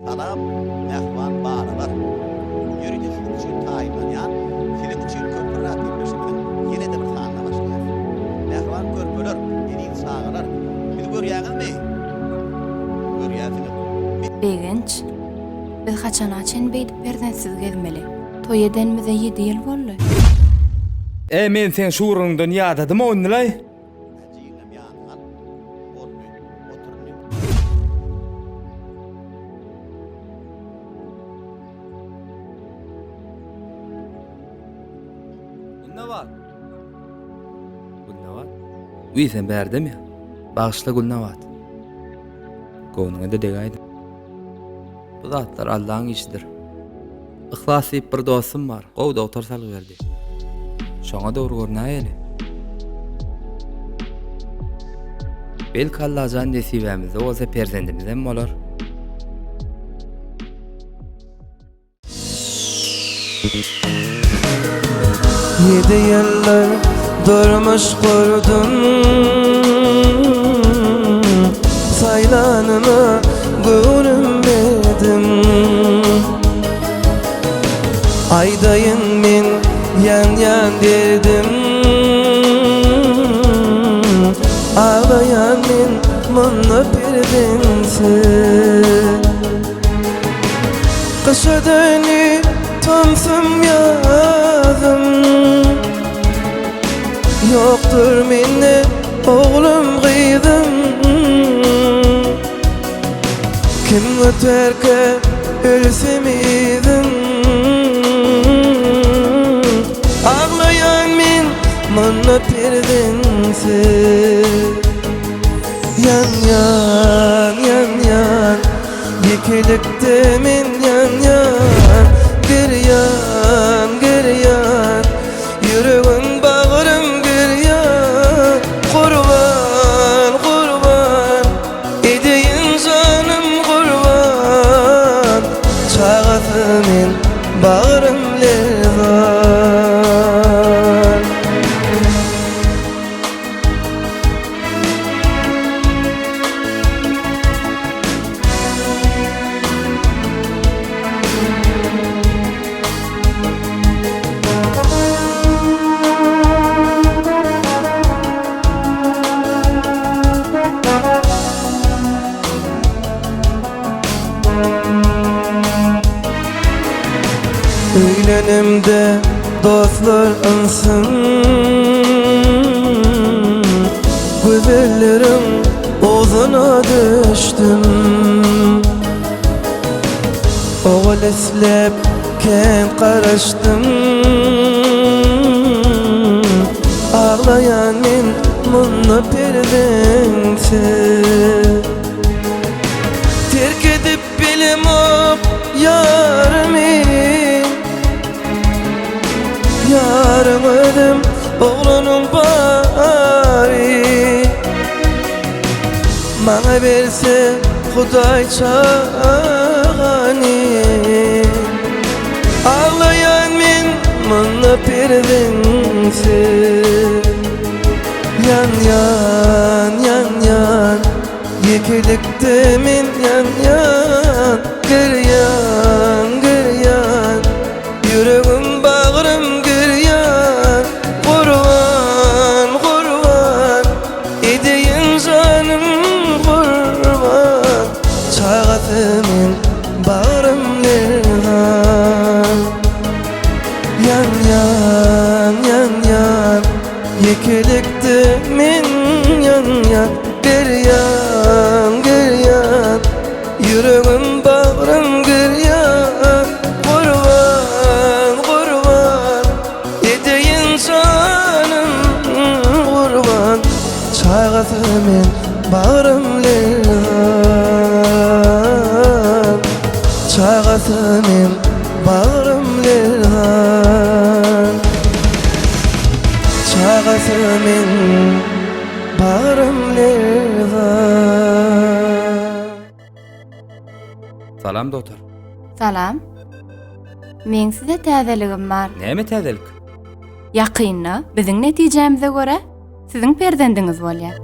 Salam, mehman baralar. Yürüyüş için tayinlanyan, film için köprüler etmişimden yine de bir sanına başlayar. Mehman köprüler, yeni sağlar. Bir görýäňiz mi? Görýäsiňiz. Begenç, biz haçana çen beýdip berdensiz gezmeli. Toy edenmize 7 ýyl boldy. Men sen şuurundan ýadadymy onlay? Ajyňam ýangan, bolmy, oturny. Gulnavat. Gulnavat. Uy sen berdim ya. Bağışla Gulnavat. Gownuňa da degaýdy. Bu zatlar Allah'ın işidir. Ihlas edip bir dostum var. Gowda otur salyberdi. Şoňa dogry görnäýeli. Belki Allah jan nesibämizde bolsa perzendimiz hem bolar. Yedi yıllar durmuş kurdum, saylanıma görünmedim. Aydayın min yan yan dedim, ağlayan min munna birdensiz. Kışa dönüp tonsum yazım, yoktur minne oğlum gıydım. Kim öterke ölsem idim, ağlayan min munna birdensiz. Yan yan yan yan, yekilikte min yan yan. Giryan giryan, yüreğin bağrım giryan. Kurban kurban, edeyin canım kurban. Çağatımın bağrım lezan. Öğlenimde dostlar ansın, güzellerin ozuna düştüm. Oğul eslep ken karıştım, ağlayan min munna perdensiz. Terk edip bilim ok yarımı, yarım ödüm oğlunun bari. Bana verse Huday çağani, ağlayan min munna perdensiz. Yan yan yan yan, yekilikte min yan yan. Giryan giryan, yüreğim bağrım giryan. Kurban kurban, edeyin canım kurban. Çağatımın bağrım lezan. Yan yan yan yan, yekilikte min yan yan. Giryan giryan, yüreğim bağrım giryan. Kurban kurban, edeyin canım kurban. Çağatımın bağrım lezan. Çağatımın bağrım lezan. Çağatımın bağrım lezan. Salam doktor. Salam. Men size täzeligim bar. Näme täzelik? Ýakynna biziň netijemize göre siziň perzendiňiz bolýar.